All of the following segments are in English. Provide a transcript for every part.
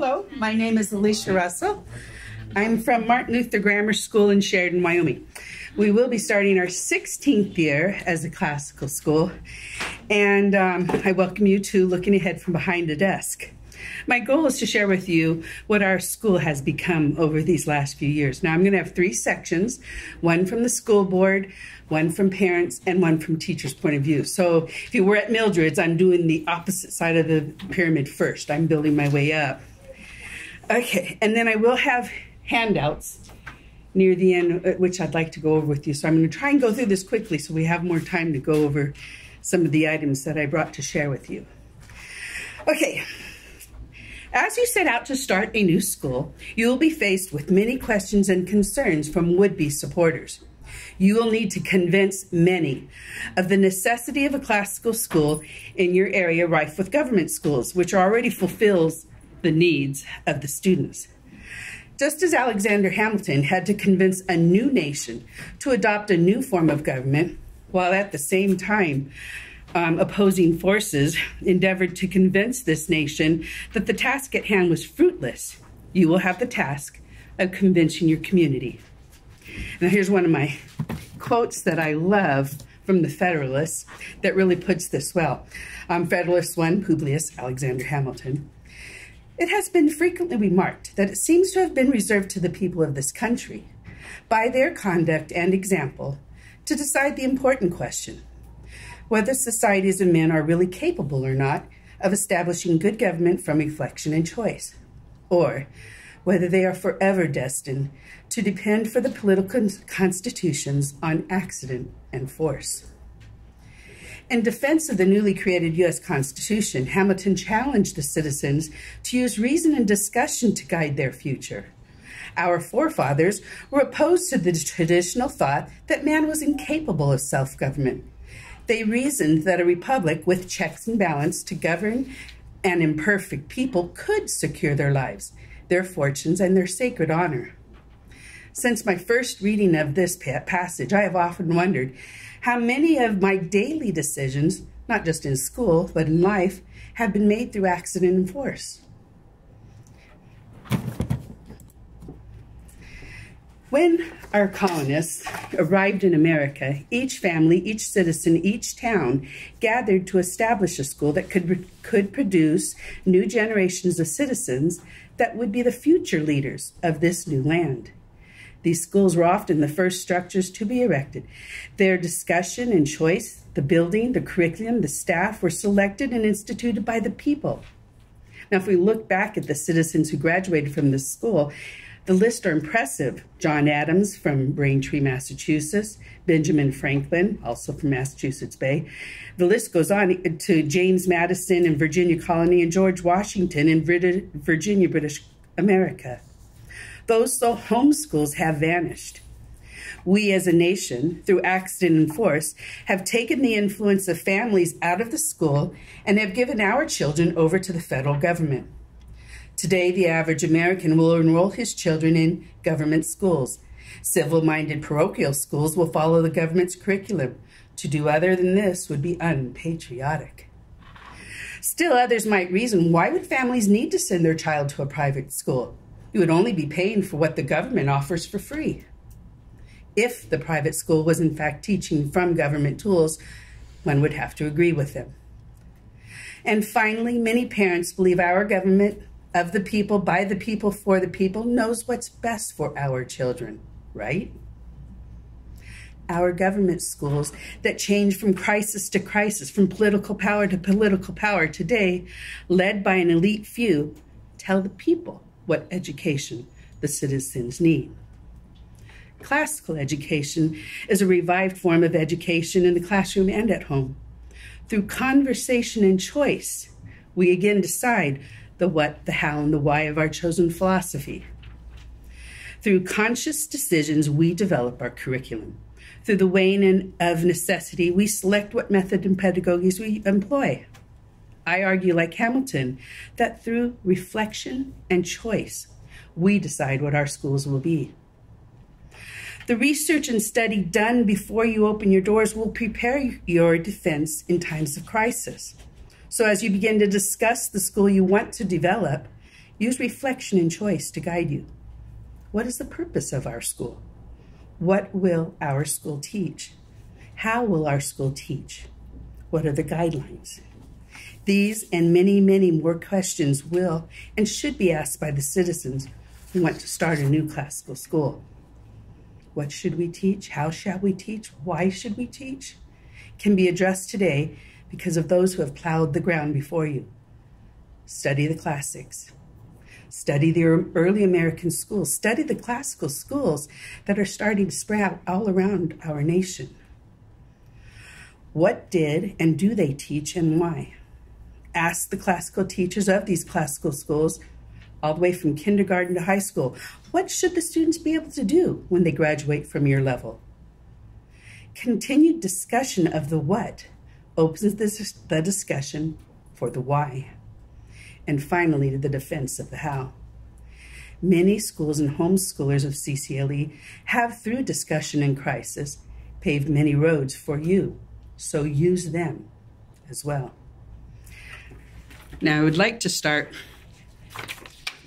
Hello, my name is Alicia Russell. I'm from Martin Luther Grammar School in Sheridan, Wyoming. We will be starting our 16th year as a classical school, and I welcome you to Looking Ahead from Behind the Desk. My goal is to share with you what our school has become over these last few years. Now, I'm going to have 3 sections, one from the school board, one from parents, and one from teachers' point of view. So if you were at Mildred's, I'm doing the opposite side of the pyramid first. I'm building my way up. Okay, and then I will have handouts near the end, which I'd like to go over with you. So I'm going to try and go through this quickly so we have more time to go over some of the items that I brought to share with you. Okay. As you set out to start a new school, you will be faced with many questions and concerns from would-be supporters. You will need to convince many of the necessity of a classical school in your area rife with government schools, which already fulfills the needs of the students. Just as Alexander Hamilton had to convince a new nation to adopt a new form of government, while at the same time opposing forces endeavored to convince this nation that the task at hand was fruitless, you will have the task of convincing your community. Now, here's one of my quotes that I love from the Federalists that really puts this well. Federalist 1, Publius Alexander Hamilton. It has been frequently remarked that it seems to have been reserved to the people of this country, by their conduct and example, to decide the important question, whether societies of men are really capable or not of establishing good government from reflection and choice, or whether they are forever destined to depend for the political constitutions on accident and force. In defense of the newly created U.S. Constitution, Hamilton challenged the citizens to use reason and discussion to guide their future. Our forefathers were opposed to the traditional thought that man was incapable of self-government. They reasoned that a republic with checks and balance to govern an imperfect people could secure their lives, their fortunes, and their sacred honor. Since my first reading of this passage, I have often wondered how many of my daily decisions, not just in school, but in life, have been made through accident and force. When our colonists arrived in America, each family, each citizen, each town gathered to establish a school that could produce new generations of citizens that would be the future leaders of this new land. These schools were often the first structures to be erected. Their discussion and choice, the building, the curriculum, the staff were selected and instituted by the people. Now, if we look back at the citizens who graduated from this school, the lists are impressive. John Adams from Braintree, Massachusetts, Benjamin Franklin, also from Massachusetts Bay. The list goes on to James Madison in Virginia Colony and George Washington in Virginia, British America. Those home schools have vanished. We as a nation, through accident and force, have taken the influence of families out of the school and have given our children over to the federal government. Today, the average American will enroll his children in government schools. Civil-minded parochial schools will follow the government's curriculum. To do other than this would be unpatriotic. Still, others might reason, why would families need to send their child to a private school? You would only be paying for what the government offers for free. If the private school was in fact teaching from government tools, one would have to agree with them. And finally, many parents believe our government, of the people, by the people, for the people, knows what's best for our children, right? Our government schools that change from crisis to crisis, from political power to political power today, led by an elite few, tell the people what education the citizens need. Classical education is a revived form of education in the classroom and at home. Through conversation and choice, we again decide the what, the how, and the why of our chosen philosophy. Through conscious decisions, we develop our curriculum. Through the weighing of necessity, we select what method and pedagogies we employ. I argue, like Hamilton, that through reflection and choice, we decide what our schools will be. The research and study done before you open your doors will prepare your defense in times of crisis. So as you begin to discuss the school you want to develop, Use reflection and choice to guide you. What is the purpose of our school? What will our school teach? How will our school teach? What are the guidelines? These and many, many more questions will and should be asked by the citizens who want to start a new classical school. What should we teach? How shall we teach? Why should we teach? Can be addressed today because of those who have plowed the ground before you. Study the classics. Study the early American schools. Study the classical schools that are starting to sprout all around our nation. What did and do they teach and why? Ask the classical teachers of these classical schools, all the way from kindergarten to high school, what should the students be able to do when they graduate from your level? Continued discussion of the what opens the discussion for the why. And finally, the defense of the how. Many schools and homeschoolers of CCLE have, through discussion and crisis, paved many roads for you, so use them as well. Now, I would like to start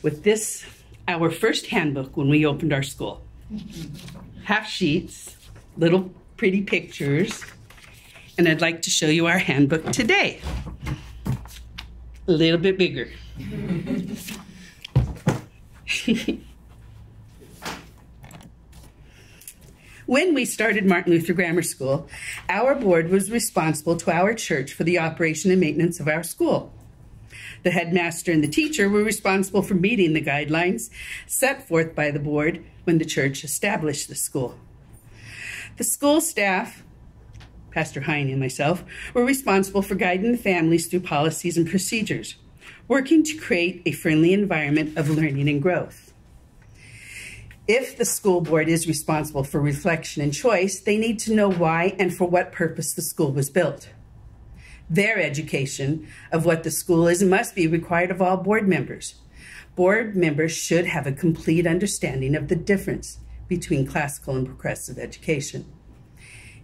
with this, our first handbook when we opened our school. Half sheets, little pretty pictures, and I'd like to show you our handbook today. A little bit bigger. When we started Martin Luther Grammar School, our board was responsible to our church for the operation and maintenance of our school. The headmaster and the teacher were responsible for meeting the guidelines set forth by the board when the church established the school. The school staff, Pastor Heine and myself, were responsible for guiding the families through policies and procedures, working to create a friendly environment of learning and growth. If the school board is responsible for reflection and choice, they need to know why and for what purpose the school was built. Their education of what the school is must be required of all board members. Board members should have a complete understanding of the difference between classical and progressive education.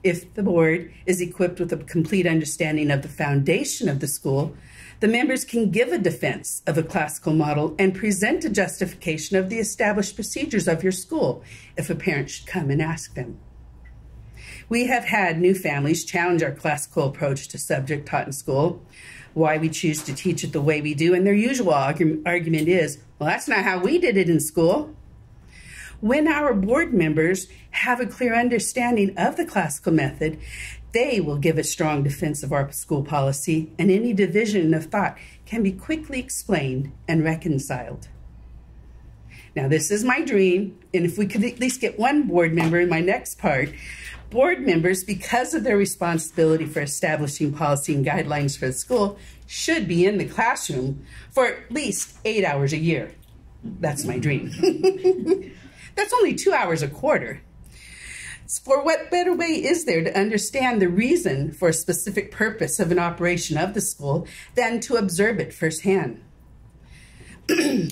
If the board is equipped with a complete understanding of the foundation of the school, the members can give a defense of a classical model and present a justification of the established procedures of your school if a parent should come and ask them. We have had new families challenge our classical approach to subject taught in school, why we choose to teach it the way we do, and their usual argument is, well, that's not how we did it in school. When our board members have a clear understanding of the classical method, they will give a strong defense of our school policy, and any division of thought can be quickly explained and reconciled. Now, this is my dream, and if we could at least get one board member in my next part, board members, because of their responsibility for establishing policy and guidelines for the school, should be in the classroom for at least 8 hours a year. That's my dream. That's only 2 hours a quarter. For what better way is there to understand the reason for a specific purpose of an operation of the school than to observe it firsthand?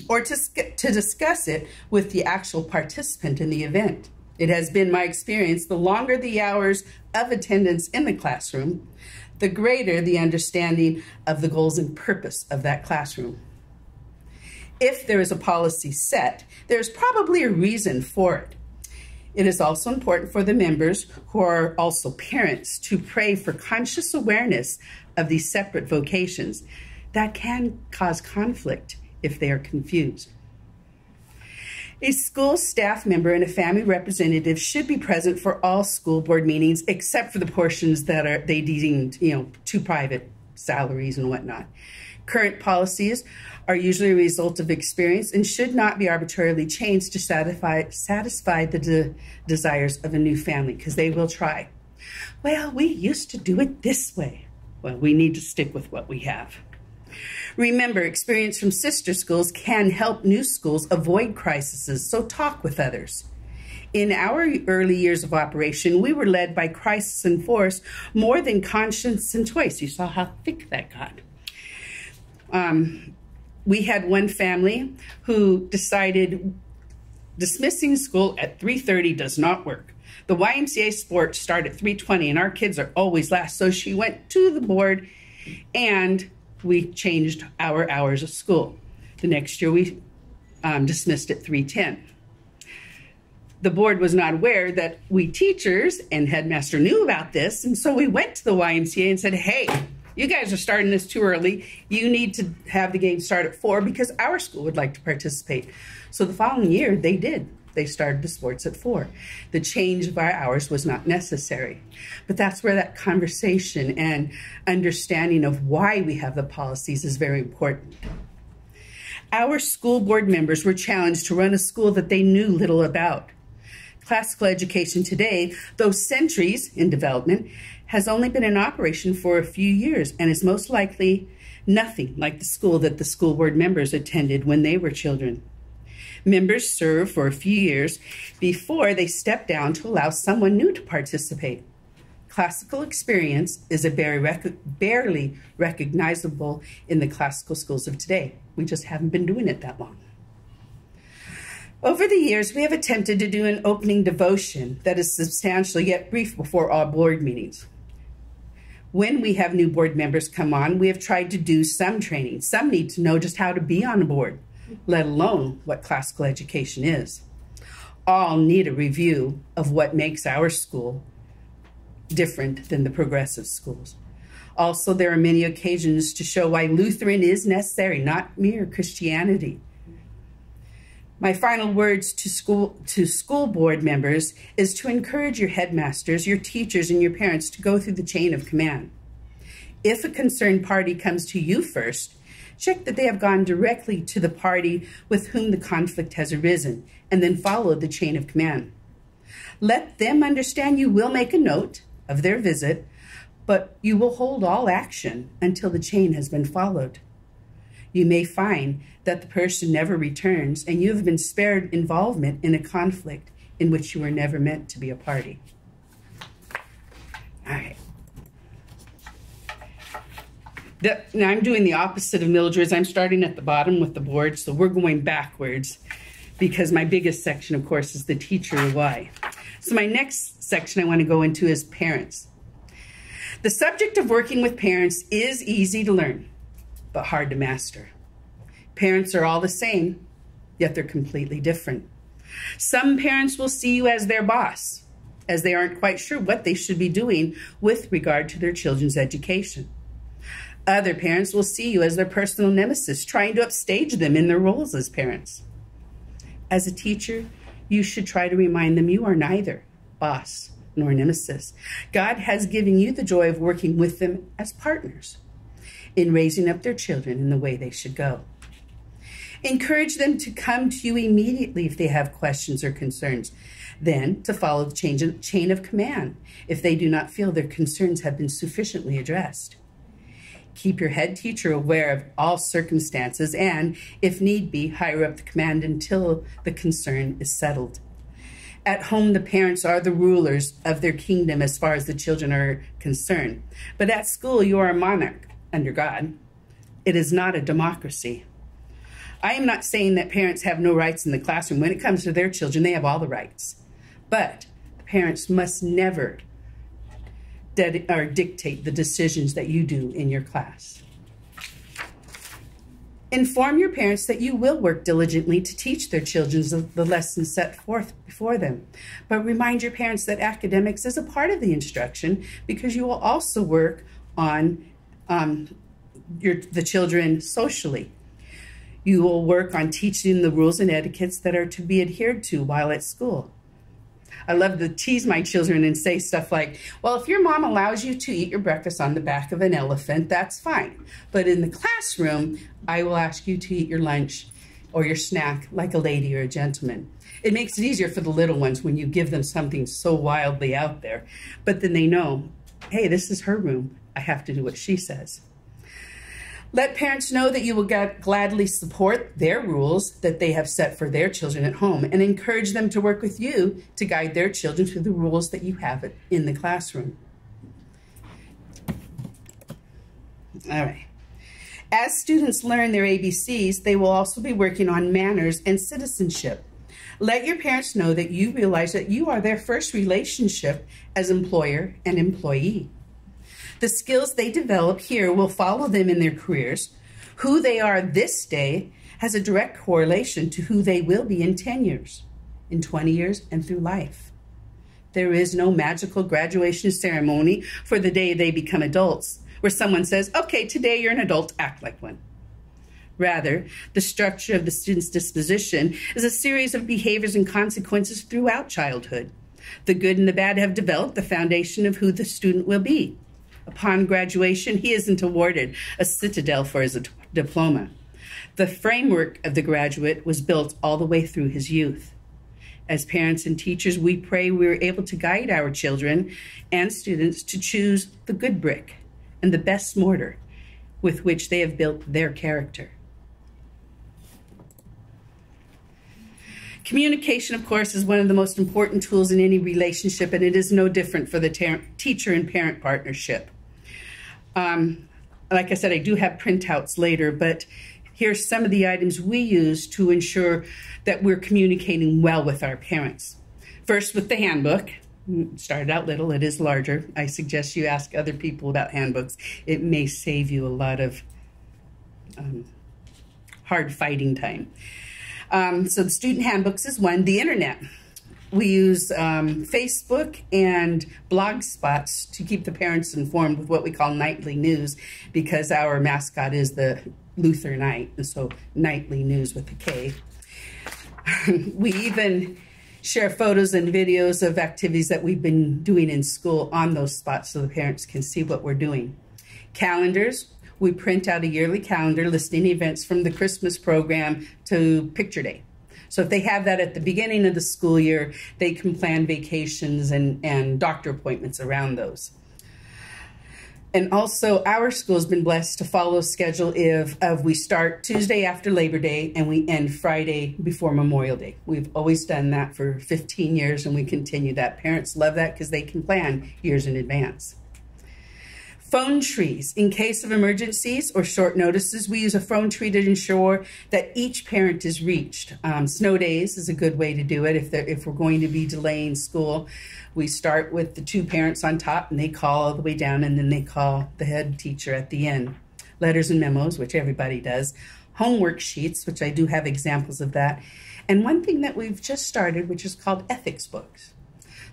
Or to discuss it with the actual participant in the event. It has been my experience, the longer the hours of attendance in the classroom, the greater the understanding of the goals and purpose of that classroom. If there is a policy set, there's probably a reason for it. It is also important for the members, who are also parents, to pray for conscious awareness of these separate vocations that can cause conflict if they are confused. A school staff member and a family representative should be present for all school board meetings except for the portions that they deemed, too private, salaries and whatnot. Current policies are usually a result of experience and should not be arbitrarily changed to satisfy the desires of a new family, because they will try. Well, we used to do it this way. Well, we need to stick with what we have. Remember, experience from sister schools can help new schools avoid crises, so talk with others. In our early years of operation, we were led by crisis and force more than conscience and choice. You saw how thick that got. We had one family who decided dismissing school at 3:30 does not work. The YMCA sports start at 3:20 and our kids are always last. So she went to the board and we changed our hours of school. The next year, we dismissed at 3:10. The board was not aware that we teachers and headmaster knew about this, and so we went to the YMCA and said, hey, you guys are starting this too early. You need to have the game start at 4 because our school would like to participate. So the following year, they did. They started the sports at 4. The change of our hours was not necessary. But that's where that conversation and understanding of why we have the policies is very important. Our school board members were challenged to run a school that they knew little about. Classical education today, though centuries in development, has only been in operation for a few years and is most likely nothing like the school that the school board members attended when they were children. Members serve for a few years before they step down to allow someone new to participate. Classical experience is barely recognizable in the classical schools of today. We just haven't been doing it that long. Over the years, we have attempted to do an opening devotion that is substantial yet brief before all board meetings. When we have new board members come on, we have tried to do some training. Some need to know just how to be on a board, let alone what classical education is. All need a review of what makes our school different than the progressive schools. Also, there are many occasions to show why Lutheran is necessary, not mere Christianity. My final words to school board members is to encourage your headmasters, your teachers, and your parents to go through the chain of command. If a concerned party comes to you first, check that they have gone directly to the party with whom the conflict has arisen, and then follow the chain of command. Let them understand you will make a note of their visit, but you will hold all action until the chain has been followed. You may find that the person never returns and you have been spared involvement in a conflict in which you were never meant to be a party. All right. Now I'm doing the opposite of Mildred's. I'm starting at the bottom with the board, so we're going backwards because my biggest section, of course, is the teacher why. So my next section I want to go into is parents. The subject of working with parents is easy to learn, but hard to master. Parents are all the same, yet they're completely different. Some parents will see you as their boss, as they aren't quite sure what they should be doing with regard to their children's education. Other parents will see you as their personal nemesis, trying to upstage them in their roles as parents. As a teacher, you should try to remind them you are neither boss nor nemesis. God has given you the joy of working with them as partners in raising up their children in the way they should go. Encourage them to come to you immediately if they have questions or concerns, then to follow the chain of command if they do not feel their concerns have been sufficiently addressed. Keep your head teacher aware of all circumstances and, if need be, higher up the command until the concern is settled. At home, the parents are the rulers of their kingdom as far as the children are concerned. But at school, you are a monarch under God. It is not a democracy. I am not saying that parents have no rights in the classroom. When it comes to their children, they have all the rights. But the parents must never dictate the decisions that you do in your class. Inform your parents that you will work diligently to teach their children the lessons set forth before them. But remind your parents that academics is a part of the instruction because you will also work on the children socially. You will work on teaching the rules and etiquettes that are to be adhered to while at school. I love to tease my children and say stuff like, well, if your mom allows you to eat your breakfast on the back of an elephant, that's fine. But in the classroom, I will ask you to eat your lunch or your snack like a lady or a gentleman. It makes it easier for the little ones when you give them something so wildly out there. But then they know, hey, this is her room. I have to do what she says. Let parents know that you will gladly support their rules that they have set for their children at home and encourage them to work with you to guide their children through the rules that you have in the classroom. All right. As students learn their ABCs, they will also be working on manners and citizenship. Let your parents know that you realize that you are their first relationship as employer and employee. The skills they develop here will follow them in their careers. Who they are this day has a direct correlation to who they will be in 10 years, in 20 years, and through life. There is no magical graduation ceremony for the day they become adults, where someone says, okay, today you're an adult, act like one. Rather, the structure of the student's disposition is a series of behaviors and consequences throughout childhood. The good and the bad have developed the foundation of who the student will be. Upon graduation, he isn't awarded a citadel for his diploma. The framework of the graduate was built all the way through his youth. As parents and teachers, we pray we're able to guide our children and students to choose the good brick and the best mortar with which they have built their character. Communication, of course, is one of the most important tools in any relationship, and it is no different for the teacher and parent partnership. Like I said, I do have printouts later, but here's some of the items we use to ensure that we're communicating well with our parents. First, with the handbook. Started out little, it is larger. I suggest you ask other people about handbooks. It may save you a lot of hard fighting time. So the student handbooks is one. The internet. We use Facebook and blog spots to keep the parents informed with what we call nightly news, because our mascot is the Lutheran, and so nightly news with a K. We even share photos and videos of activities that we've been doing in school on those spots so the parents can see what we're doing. Calendars. We print out a yearly calendar listing events from the Christmas program to Picture Day. So if they have that at the beginning of the school year, they can plan vacations and doctor appointments around those. And also, our school's been blessed to follow a schedule of we start Tuesday after Labor Day and we end Friday before Memorial Day. We've always done that for 15 years and we continue that. Parents love that because they can plan years in advance. Phone trees. In case of emergencies or short notices, we use a phone tree to ensure that each parent is reached. Snow days is a good way to do it. If we're going to be delaying school, we start with the two parents on top and they call all the way down, and then they call the head teacher at the end. Letters and memos, which everybody does. Homework sheets, which I do have examples of that. And one thing that we've just started, which is called ethics books.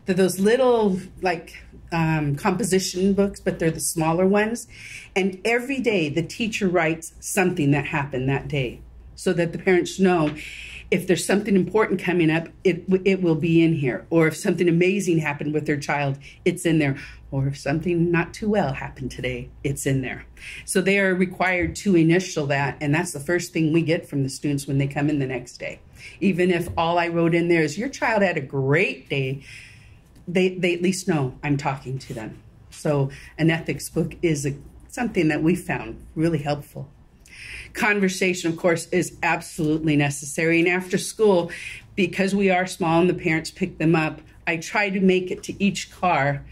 They're those little, like, composition books, but they're the smaller ones. And every day the teacher writes something that happened that day so that the parents know if there's something important coming up, it will be in here. Or if something amazing happened with their child, it's in there. Or if something not too well happened today, it's in there. So they are required to initial that, and that's the first thing we get from the students when they come in the next day. Even if all I wrote in there is, your child had a great day, they at least know I'm talking to them. So an ethics book is something that we found really helpful. Conversation, of course, is absolutely necessary. And after school, because we are small and the parents pick them up, I try to make it to each car,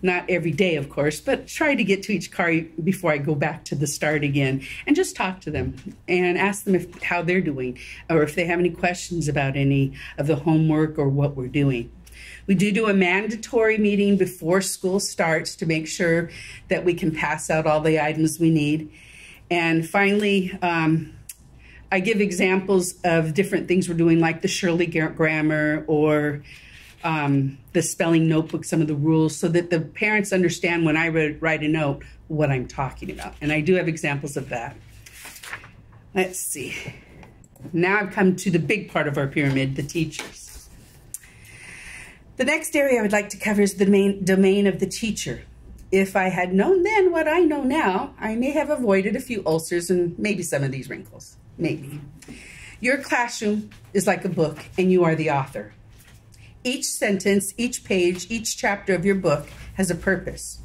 not every day, of course, but try to get to each car before I go back to the start again and just talk to them and ask them how they're doing or if they have any questions about any of the homework or what we're doing. We do a mandatory meeting before school starts to make sure that we can pass out all the items we need. And finally, I give examples of different things we're doing, like the Shirley grammar or the spelling notebook, some of the rules, so that the parents understand when I write a note what I'm talking about. And I do have examples of that. Let's see. Now I've come to the big part of our pyramid, the teachers. The next area I would like to cover is the main domain of the teacher. If I had known then what I know now, I may have avoided a few ulcers and maybe some of these wrinkles. Maybe. Your classroom is like a book, and you are the author. Each sentence, each page, each chapter of your book has a purpose.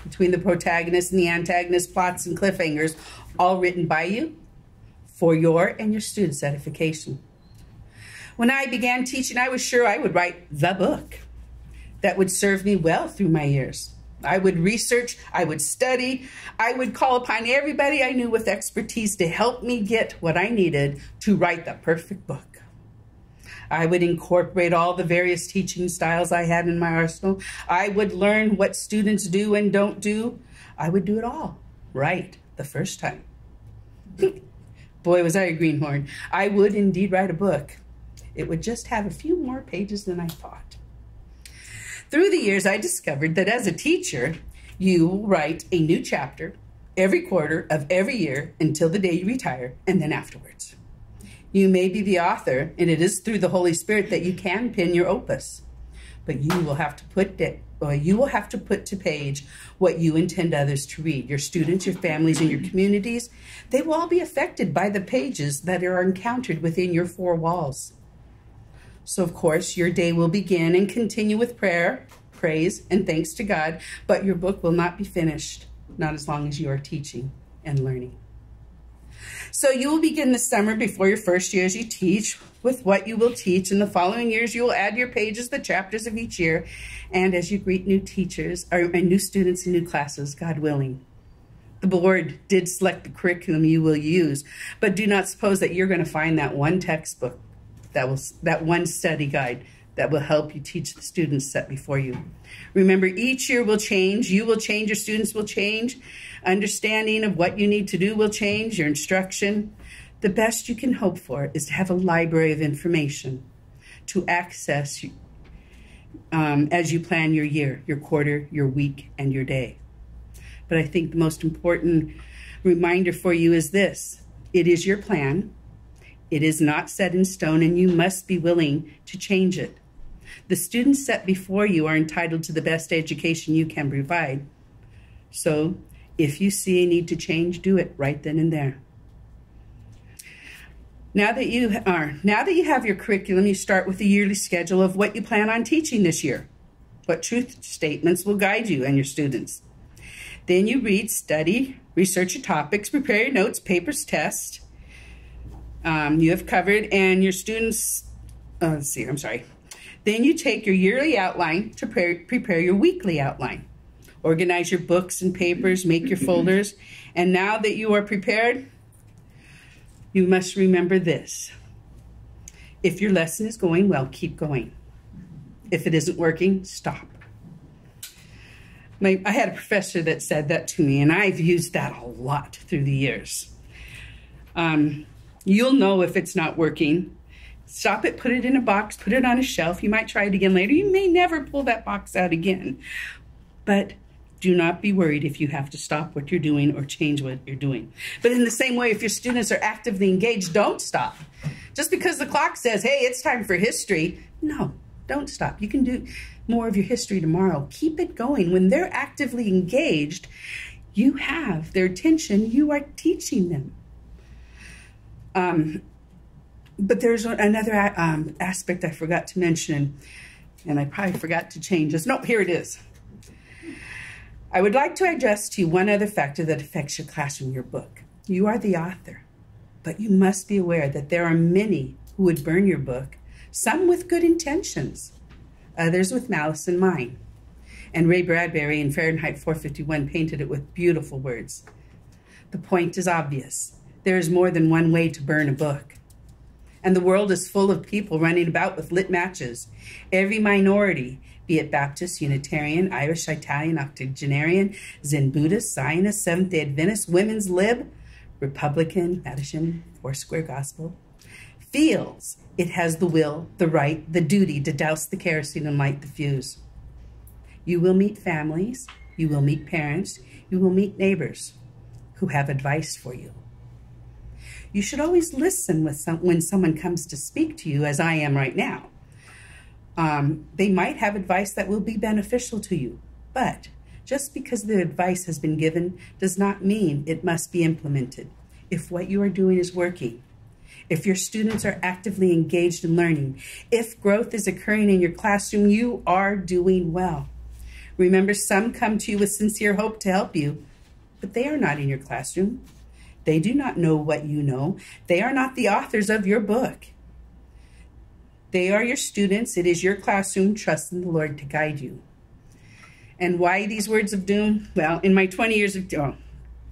Between the protagonist and the antagonist, plots and cliffhangers, all written by you, for your and your students' edification. When I began teaching, I was sure I would write the book that would serve me well through my years. I would research, I would study, I would call upon everybody I knew with expertise to help me get what I needed to write the perfect book. I would incorporate all the various teaching styles I had in my arsenal. I would learn what students do and don't do. I would do it all right the first time. Boy, was I a greenhorn. I would indeed write a book. It would just have a few more pages than I thought. Through the years, I discovered that as a teacher, you will write a new chapter every quarter of every year until the day you retire, and then afterwards. You may be the author, and it is through the Holy Spirit that you can pen your opus. But you will have to put to page what you intend others to read. Your students, your families, and your communities, they will all be affected by the pages that are encountered within your four walls. So, of course, your day will begin and continue with prayer, praise, and thanks to God, but your book will not be finished, not as long as you are teaching and learning. So you will begin the summer before your first year as you teach with what you will teach. In the following years, you will add your pages, the chapters of each year, and as you greet new teachers, or new students in new classes, God willing. The board did select the curriculum you will use, but do not suppose that you're going to find that one textbook, that one study guide that will help you teach the students set before you. Remember, each year will change. You will change. Your students will change. Understanding of what you need to do will change. Your instruction. The best you can hope for is to have a library of information to access as you plan your year, your quarter, your week, and your day. But I think the most important reminder for you is this. It is your plan. It is not set in stone, and you must be willing to change it. The students set before you are entitled to the best education you can provide. So if you see a need to change, do it right then and there. Now that you have your curriculum, you start with a yearly schedule of what you plan on teaching this year. What truth statements will guide you and your students. Then you read, study, research your topics, prepare your notes, papers, tests. You have covered, and your students, Then you take your yearly outline to prepare your weekly outline. Organize your books and papers, make your folders, and now that you are prepared, you must remember this. If your lesson is going well, keep going. If it isn't working, stop. I had a professor that said that to me, and I've used that a lot through the years. You'll know if it's not working. Stop it, put it in a box, put it on a shelf. You might try it again later. You may never pull that box out again. But do not be worried if you have to stop what you're doing or change what you're doing. But in the same way, if your students are actively engaged, don't stop. Just because the clock says, hey, it's time for history, no, don't stop. You can do more of your history tomorrow. Keep it going. When they're actively engaged, you have their attention. You are teaching them. But there's another aspect I forgot to mention, and I probably forgot to change this. No, here it is. I would like to address to you one other factor that affects your classroom, your book. You are the author, but you must be aware that there are many who would burn your book, some with good intentions, others with malice in mind. And Ray Bradbury in Fahrenheit 451 painted it with beautiful words. The point is obvious. There is more than one way to burn a book. And the world is full of people running about with lit matches. Every minority, be it Baptist, Unitarian, Irish, Italian, Octogenarian, Zen Buddhist, Zionist, Seventh-day Adventist, Women's Lib, Republican, Madison, Foursquare Gospel, feels it has the will, the right, the duty to douse the kerosene and light the fuse. You will meet families, you will meet parents, you will meet neighbors who have advice for you. You should always listen when someone comes to speak to you, as I am right now. They might have advice that will be beneficial to you, but just because the advice has been given does not mean it must be implemented. If what you are doing is working, if your students are actively engaged in learning, if growth is occurring in your classroom, you are doing well. Remember, some come to you with sincere hope to help you, but they are not in your classroom. They do not know what you know. They are not the authors of your book. They are your students. It is your classroom. Trust in the Lord to guide you. And why these words of doom? Well, in my 20 years of,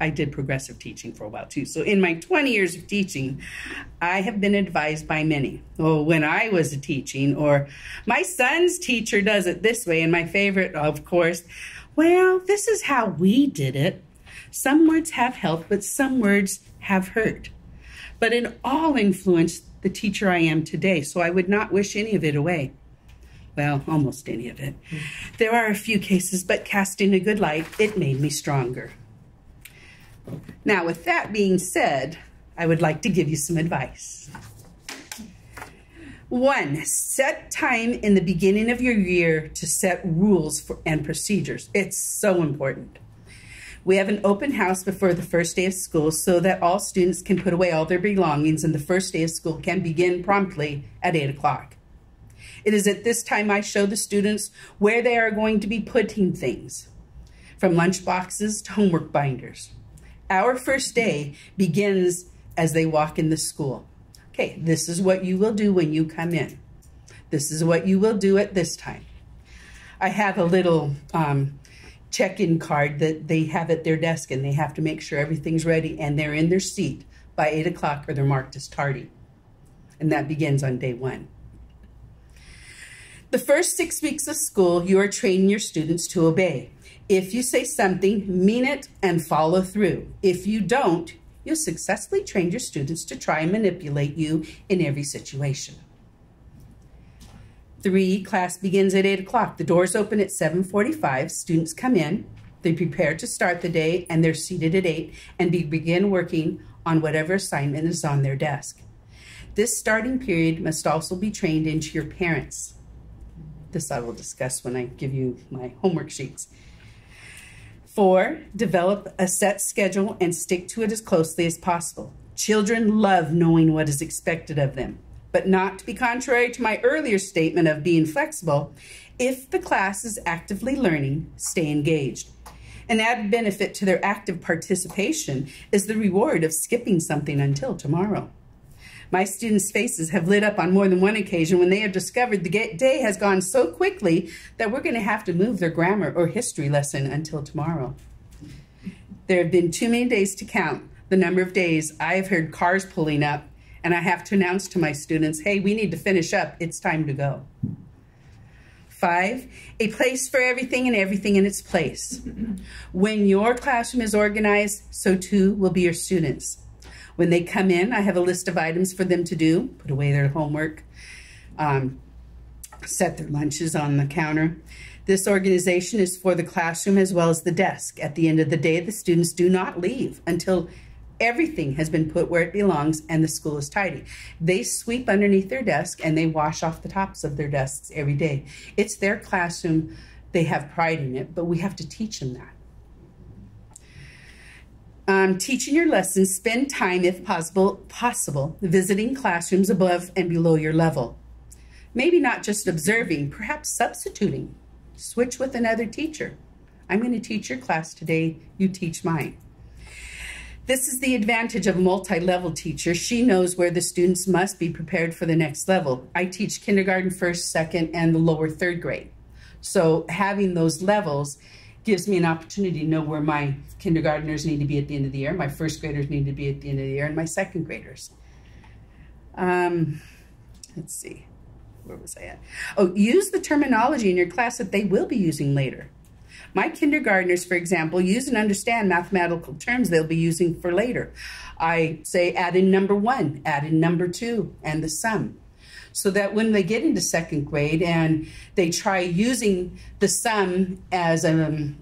I did progressive teaching for a while too. So in my 20 years of teaching, I have been advised by many. Oh, when I was teaching, or my son's teacher does it this way. And my favorite, of course, well, this is how we did it. Some words have helped, but some words have hurt. but it all influenced the teacher I am today, so I would not wish any of it away. Well, almost any of it. There are a few cases, but cast in a good light, it made me stronger. Now, with that being said, I would like to give you some advice. 1, set time in the beginning of your year to set rules and procedures. It's so important. We have an open house before the first day of school so that all students can put away all their belongings and the first day of school can begin promptly at 8 o'clock. It is at this time I show the students where they are going to be putting things, from lunch boxes to homework binders. Our first day begins as they walk in the school. Okay, this is what you will do when you come in. This is what you will do at this time. I have a little check-in card that they have at their desk, and they have to make sure everything's ready and they're in their seat by 8 o'clock or they're marked as tardy. And that begins on day 1. The first 6 weeks of school, you are training your students to obey. If you say something, mean it and follow through. If you don't, you'll successfully train your students to try and manipulate you in every situation. 3, class begins at 8 o'clock. The doors open at 7:45. Students come in, they prepare to start the day, and they're seated at 8 and begin working on whatever assignment is on their desk. This starting period must also be trained into your parents. This I will discuss when I give you my homework sheets. 4, develop a set schedule and stick to it as closely as possible. Children love knowing what is expected of them, but not to be contrary to my earlier statement of being flexible. If the class is actively learning, stay engaged. An added benefit to their active participation is the reward of skipping something until tomorrow. My students' faces have lit up on more than one occasion when they have discovered the day has gone so quickly that we're going to have to move their grammar or history lesson until tomorrow. There have been too many days to count the number of days I have heard cars pulling up and I have to announce to my students, hey, we need to finish up. It's time to go. 5, a place for everything and everything in its place. When your classroom is organized, so too will be your students. When they come in, I have a list of items for them to do, put away their homework, set their lunches on the counter. This organization is for the classroom as well as the desk. At the end of the day, the students do not leave until everything has been put where it belongs and the school is tidy. They sweep underneath their desk and they wash off the tops of their desks every day. It's their classroom. They have pride in it, but we have to teach them that. Teaching your lessons, spend time, if possible, visiting classrooms above and below your level. Maybe not just observing, perhaps substituting. Switch with another teacher. I'm going to teach your class today, you teach mine. This is the advantage of a multi-level teacher. She knows where the students must be prepared for the next level. I teach kindergarten, 1st, 2nd, and the lower 3rd grade. So having those levels gives me an opportunity to know where my kindergartners need to be at the end of the year, my 1st graders need to be at the end of the year, and my 2nd graders. Let's see, where was I at? Oh, use the terminology in your class that they will be using later. My kindergartners, for example, use and understand mathematical terms they'll be using for later. I say add in number 1, add in number 2, and the sum. So that when they get into 2nd grade and they try using the sum as a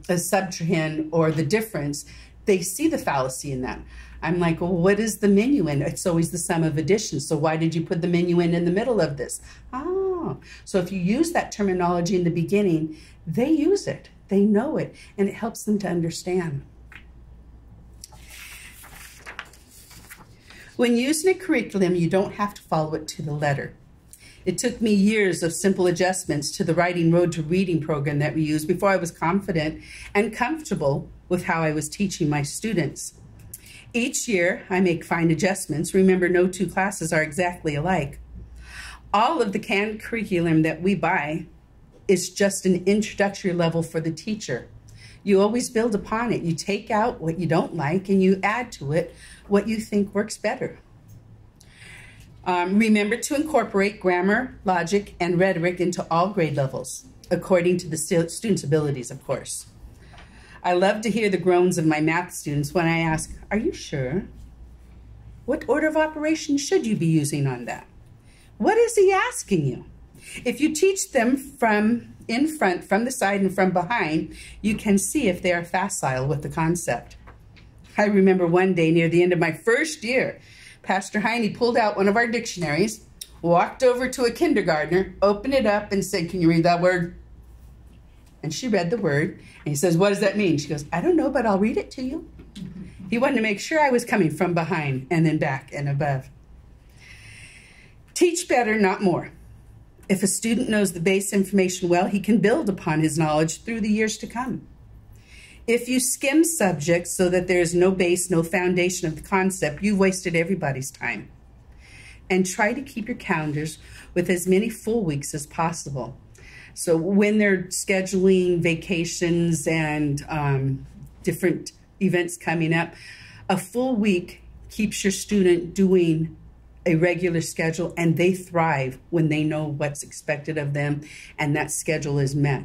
subtrahend or the difference, they see the fallacy in that. I'm like, well, what is the minuend? It's always the sum of addition. So why did you put the minuend in the middle of this? Oh, so if you use that terminology in the beginning, they use it, they know it, and it helps them to understand. When using a curriculum, you don't have to follow it to the letter. It took me years of simple adjustments to the Writing Road to Reading program that we used before I was confident and comfortable with how I was teaching my students. Each year, I make fine adjustments. Remember, no 2 classes are exactly alike. All of the canned curriculum that we buy is just an introductory level for the teacher. You always build upon it. You take out what you don't like and you add to it what you think works better. Remember to incorporate grammar, logic, and rhetoric into all grade levels, according to the student's abilities, of course. I love to hear the groans of my math students when I ask, are you sure? What order of operation should you be using on that? What is he asking you? If you teach them from in front, from the side, and from behind, you can see if they are facile with the concept. I remember one day near the end of my first year, Pastor Heine pulled out one of our dictionaries, walked over to a kindergartner, opened it up, and said, "Can you read that word?" And she read the word, and he says, "What does that mean?" She goes, "I don't know, but I'll read it to you." He wanted to make sure I was coming from behind and then back and above. Teach better, not more. If a student knows the base information well, he can build upon his knowledge through the years to come. If you skim subjects so that there is no base, no foundation of the concept, you've wasted everybody's time. And try to keep your calendars with as many full weeks as possible. So when they're scheduling vacations and different events coming up, a full week keeps your student doing a regular schedule, and they thrive when they know what's expected of them and that schedule is met.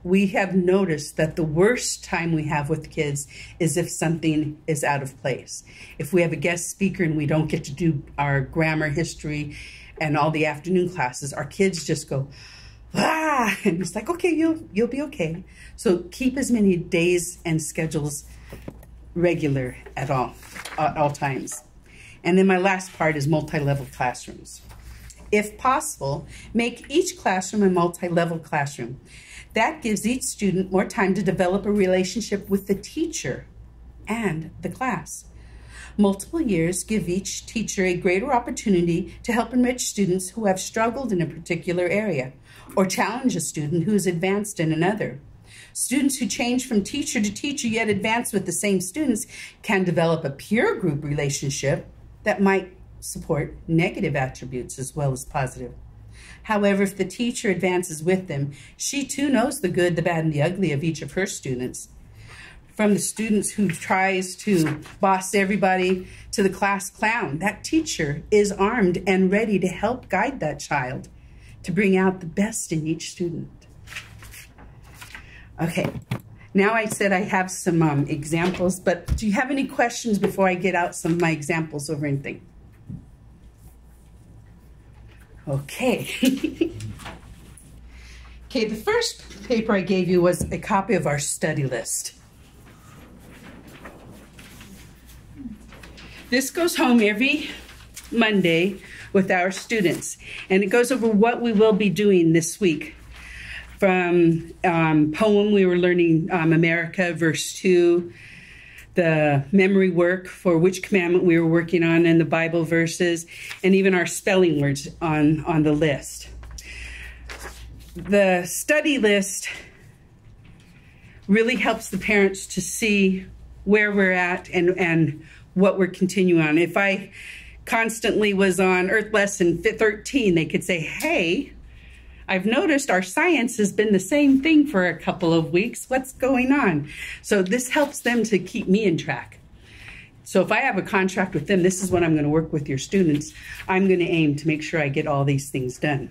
We have noticed that the worst time we have with kids is if something is out of place. If we have a guest speaker and we don't get to do our grammar, history, and all the afternoon classes, our kids just go, "Ah!" And it's like, "Okay, you'll be okay." So keep as many days and schedules regular at all times. And then my last part is multi-level classrooms. If possible, make each classroom a multi-level classroom. That gives each student more time to develop a relationship with the teacher and the class. Multiple years give each teacher a greater opportunity to help enrich students who have struggled in a particular area or challenge a student who is advanced in another. Students who change from teacher to teacher yet advance with the same students can develop a peer group relationship that might support negative attributes as well as positive. However, if the teacher advances with them, she too knows the good, the bad, and the ugly of each of her students. From the students who tries to boss everybody to the class clown, that teacher is armed and ready to help guide that child to bring out the best in each student. Okay, now I said I have some examples, but do you have any questions before I get out some of my examples over anything? Okay. Okay, the first paper I gave you was a copy of our study list. This goes home every Monday with our students, and it goes over what we will be doing this week. From poem, we were learning America, verse 2, the memory work for which commandment we were working on, and the Bible verses, and even our spelling words on the list. The study list really helps the parents to see where we're at and what we're continuing on. If I constantly was on Earth Lesson 13, they could say, "Hey, I've noticed our science has been the same thing for a couple of weeks. What's going on?" So this helps them to keep me in track. So if I have a contract with them, this is what I'm going to work with your students. I'm going to aim to make sure I get all these things done.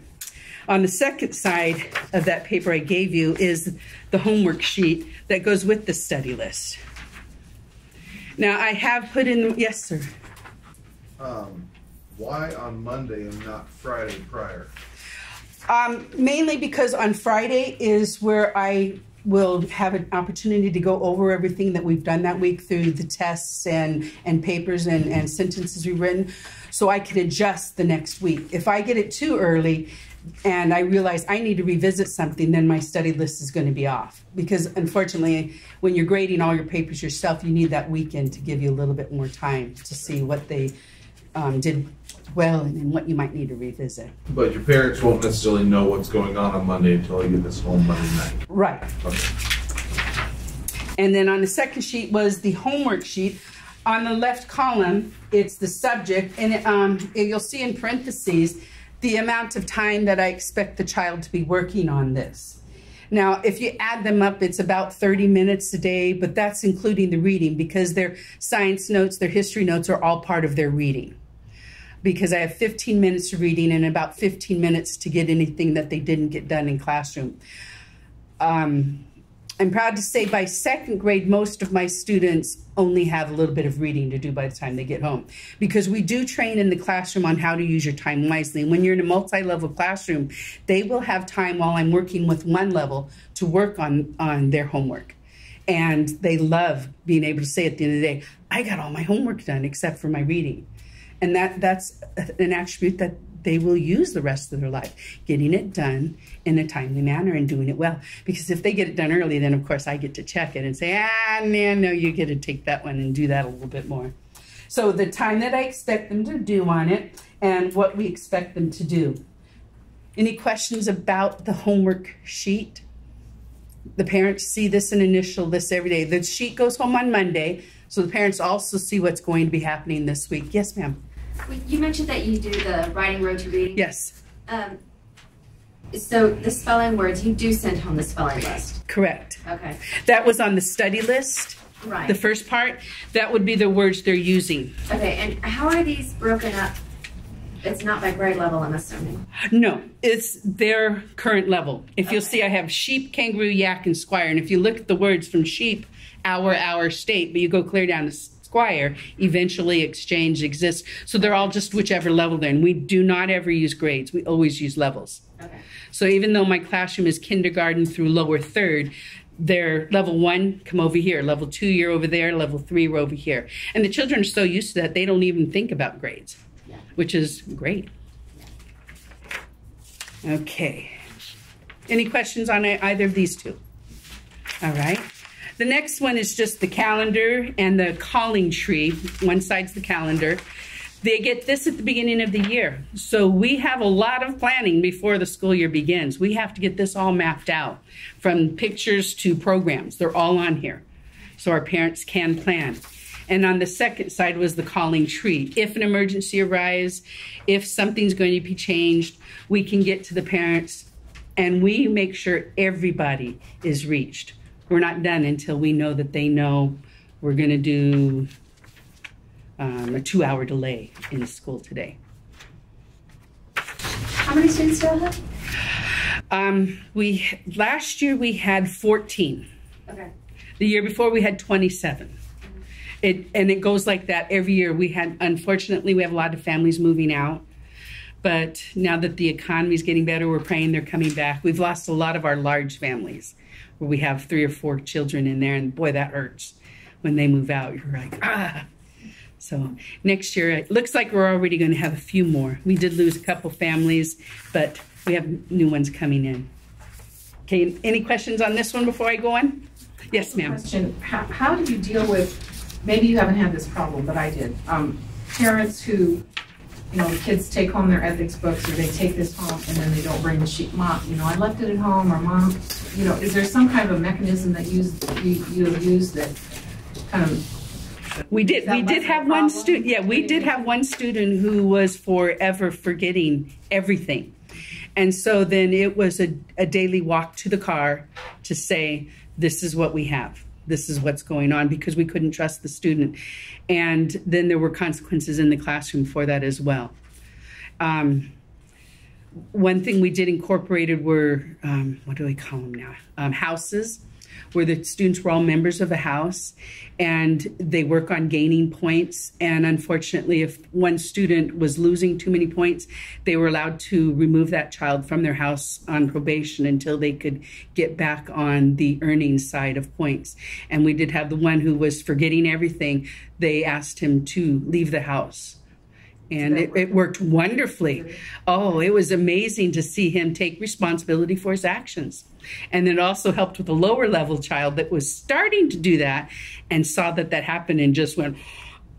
On the second side of that paper I gave you is the homework sheet that goes with the study list. Now I have put in, yes, sir. Why on Monday and not Friday prior? Mainly because on Friday is where I will have an opportunity to go over everything that we've done that week through the tests and papers and sentences we've written, so I can adjust the next week. If I get it too early and I realize I need to revisit something, then my study list is going to be off. Because unfortunately, when you're grading all your papers yourself, you need that weekend to give you a little bit more time to see what they did well and what you might need to revisit. But your parents won't necessarily know what's going on Monday until you get this home Monday night. Right. Okay. And then on the second sheet was the homework sheet. On the left column, it's the subject, and you'll see in parentheses the amount of time that I expect the child to be working on this. Now, if you add them up, it's about 30 minutes a day, but that's including the reading, because their science notes, their history notes are all part of their reading. Because I have 15 minutes of reading and about 15 minutes to get anything that they didn't get done in classroom. And I'm proud to say by second grade, most of my students only have a little bit of reading to do by the time they get home, because we do train in the classroom on how to use your time wisely. And when you're in a multi-level classroom, they will have time while I'm working with one level to work on their homework. And they love being able to say at the end of the day, I got all my homework done except for my reading. And that's an attribute that they will use the rest of their life, getting it done in a timely manner and doing it well. Because if they get it done early, then of course I get to check it and say, man, no, you get to take that one and do that a little bit more. So the time that I expect them to do on it and what we expect them to do. Any questions about the homework sheet? The parents see this and initial this every day. The sheet goes home on Monday, so the parents also see what's going to be happening this week. Yes, ma'am. You mentioned that you do the writing road to reading. Yes. So the spelling words, you do send home the spelling list. Correct. Okay. That was on the study list. Right. The first part, that would be the words they're using. Okay, and how are these broken up? It's not by grade level, I'm assuming. No, it's their current level. If you'll see, I have sheep, kangaroo, yak, and squire. And if you look at the words from sheep, our state, but you go clear down to squire, eventually exchange exists. So they're all just whichever level they're in. We do not ever use grades. We always use levels. Okay. So even though my classroom is kindergarten through lower third, they're level 1, come over here. Level 2, you're over there. Level 3, we're over here. And the children are so used to that, they don't even think about grades, which is great. Okay. Any questions on either of these two? All right. The next one is just the calendar and the calling tree. One side's the calendar. They get this at the beginning of the year. So we have a lot of planning before the school year begins. We have to get this all mapped out, from pictures to programs. They're all on here, so our parents can plan. And on the second side was the calling tree. If an emergency arises, if something's going to be changed, we can get to the parents and we make sure everybody is reached. We're not done until we know that they know we're going to do a 2-hour delay in school today. How many students do you have? Last year we had 14. Okay. The year before we had 27. And it goes like that every year. Unfortunately, we have a lot of families moving out. But now that the economy is getting better, we're praying they're coming back. We've lost a lot of our large families where we have 3 or 4 children in there. And boy, that hurts when they move out. You're like, ah. So next year, it looks like we're already going to have a few more. We did lose a couple families, but we have new ones coming in. Okay, any questions on this one before I go on? Yes, ma'am. Question, how do you deal with, maybe you haven't had this problem, but I did, parents who, the kids take home their ethics books, or they take this home and then they don't bring the sheet. Mom, I left it at home, or mom, is there some kind of a mechanism that you use that kind of... We did have one student. Yeah, we did have one student who was forever forgetting everything. And so then it was a daily walk to the car to say, this is what we have. This is what's going on, because we couldn't trust the student. And then there were consequences in the classroom for that as well. One thing we did incorporated were, what do we call them now? Houses, where the students were all members of a house, and they work on gaining points. And unfortunately, if one student was losing too many points, they were allowed to remove that child from their house on probation until they could get back on the earning side of points. And we did have the one who was forgetting everything. They asked him to leave the house. And it worked wonderfully. Oh, it was amazing to see him take responsibility for his actions. And it also helped with a lower level child that was starting to do that and saw that happened and just went,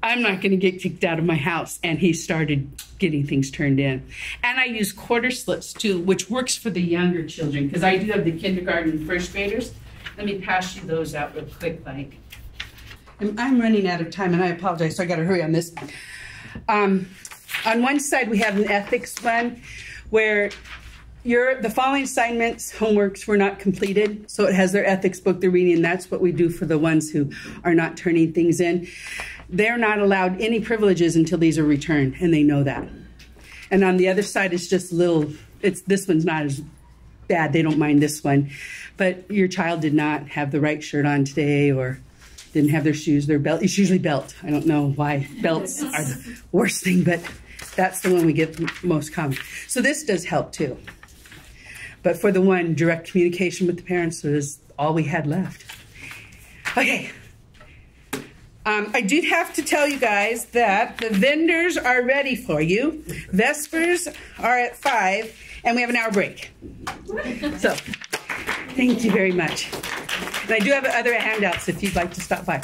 I'm not going to get kicked out of my house. And he started getting things turned in. And I use quarter slips too, which works for the younger children, because I do have the kindergarten first graders. Let me pass you those out real quick, like. I'm running out of time, and I apologize, so I got to hurry on this. On one side, we have an ethics one where the following assignments, homeworks were not completed. So it has their ethics book they're reading, and that's what we do for the ones who are not turning things in. They're not allowed any privileges until these are returned, and they know that. And on the other side, it's just this one's not as bad. They don't mind this one. But your child did not have the right shirt on today, or didn't have their shoes, their belt. It's usually belt. I don't know why belts are the worst thing, but that's the one we get most common. So this does help too. But for the one, direct communication with the parents was all we had left. Okay. I do have to tell you guys that the vendors are ready for you. Vespers are at 5, and we have an hour break. So, thank you very much. And I do have other handouts if you'd like to stop by.